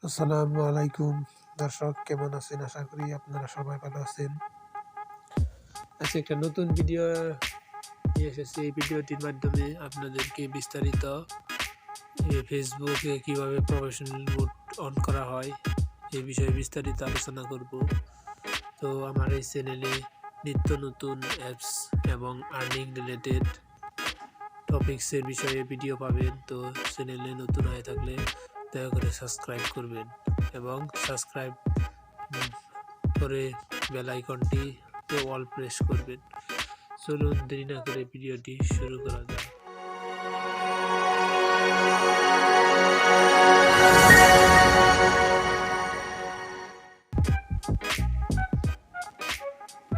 আসসালামু আলাইকুম দর্শক, কেমন আছেন? আশা করি আপনারা সবাই ভালো আছেন। আজকে একটা নতুন ভিডিও নিয়ে এসেছি। এই ভিডিওটির মাধ্যমে আপনাদেরকে বিস্তারিত ফেসবুকে কিভাবে প্রফেশনাল মোড অন করা হয় এই বিষয়ে বিস্তারিত আলোচনা করব। তো আমার এই চ্যানেলে নিত্য নতুন অ্যাপস এবং আর্নিং রিলেটেড টপিক্সের বিষয়ে ভিডিও পাবেন। তো চ্যানেলে নতুন হয়ে থাকলে দয়া করে সাবস্ক্রাইব করবেন এবং সাবস্ক্রাইব করে বেল আইকনটিতে অল প্রেস করবেন। চলুন দেরি না করে ভিডিওটি শুরু করা যাক।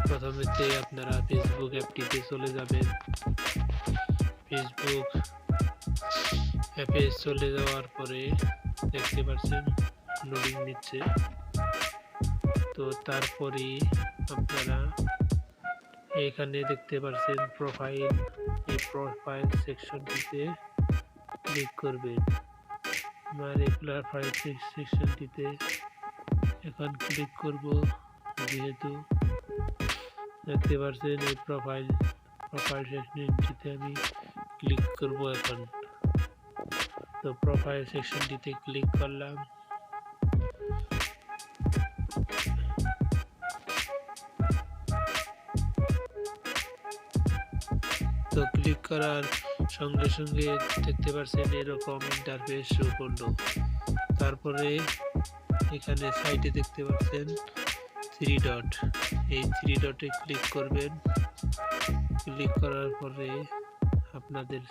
প্রথমেতে আপনারা ফেসবুক অ্যাপটিতে চলে যাবেন। ফেসবুক অ্যাপে চলে যাওয়ার পরে দেখতে পাচ্ছেন লোডিং নিচ্ছে। তো তারপরে আপনারা এখানে দেখতে পাচ্ছেন প্রোফাইল, এই প্রোফাইল সেকশনটিতে ক্লিক করবেন। আমার এই প্রোফাইল সেকশনটিতে এখন ক্লিক করব, যেহেতু দেখতে পাচ্ছেন এই প্রোফাইল সেকশনটিতে আমি ক্লিক করব এখন। তো প্রোফাইল সেকশনটিতে ক্লিক করলাম। তো ক্লিক করার সঙ্গে সঙ্গে দেখতে পাচ্ছেন এরকম ইন্টারফেস শো করলো। তারপরে এখানে সাইডে দেখতে পাচ্ছেন থ্রি ডট, এই থ্রি ডটে ক্লিক করবেন। ক্লিক করার পরে আপনাদের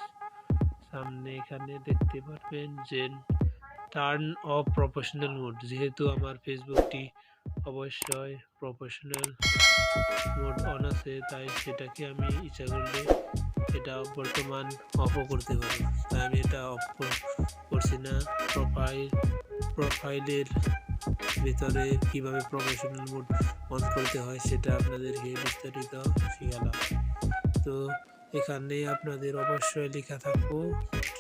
সামনে এখানে দেখতে পারবেন যে টার্ন অফ প্রফেশনাল মোড। যেহেতু আমার ফেসবুকটি অবশ্যই প্রফেশনাল মোড অন আছে, তাই সেটাকে আমি ইচ্ছা করলে এটা বর্তমান অফও করতে পারি। তাই আমি এটা অফ করছি না। প্রোফাইলের ভিতরে কিভাবে প্রফেশনাল মোড অন করতে হয় সেটা আপনাদেরকে বিস্তারিত শিখালাম। তো এখানে আপনাদের অবশ্যই লেখা থাকবো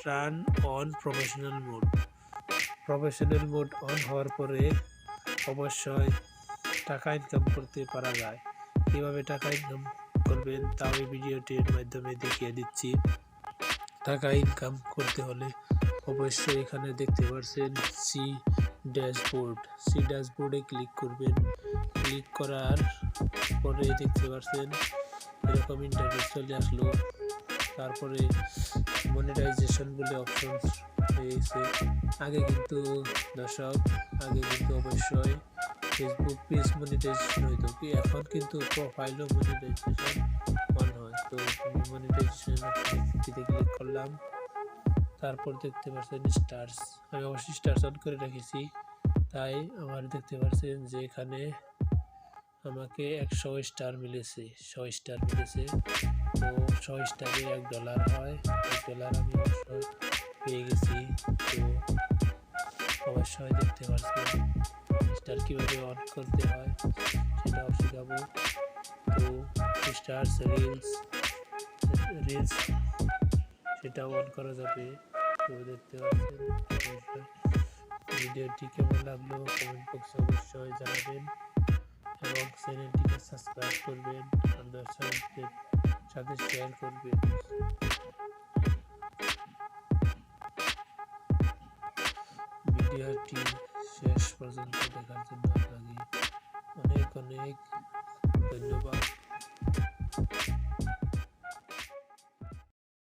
turn on professional mode. Professional mode on হওয়ার পরে অবশ্যই টাকা ইনকাম করতে পারা যায়। কিভাবে টাকা ইনকাম করবেন তাও এই ভিডিওটির মাধ্যমে দেখিয়ে দিচ্ছি। টাকা ইনকাম করতে হলে অবশ্যই এখানে দেখতে পাচ্ছেন সি ড্যাশবোর্ডে ক্লিক করবেন। ক্লিক করার পরে দেখতে পাচ্ছেন এরকম ইন্টারফেস চলে আসলো। তারপরে মনিটাইজেশন বলে অপশন হয়েছে। আগে কিন্তু অবশ্যই ফেসবুক পেজ মনিটাইজেশন হইতো, কি এখন কিন্তু প্রোফাইলও মনিটাইজেশন অন হয়। তো মনিটাইজেশন ক্লিক করলাম। তারপর দেখতে পাচ্ছেন স্টার্স, আমি অবশ্যই স্টার্স অন করে রেখেছি, তাই আমার দেখতে পাচ্ছেন যে এখানে আমাকে 100 স্টার মিলেছে, 100 স্টার মিলেছে। তো 100 স্টারে $1 হয়, $1 আমি অবশ্যই পেয়ে গেছি। তো অবশ্যই দেখতে পাচ্ছেন স্টার কীভাবে অন করতে হয় সেটাও শেখাবো। তো স্টার্স রিলস সেটাও অন করা যাবে। তো দেখতে পাচ্ছেন ভিডিওটি কেমন লাগলো কমেন্ট বক্সে অবশ্যই জানাবেন এবং চ্যানেলটিকে সাবস্ক্রাইব করবেন, আপনাদের সাথে শেয়ার করবেন। ভিডিওটি শেষ পর্যন্ত দেখার জন্য আপনাকে অনেক ধন্যবাদ।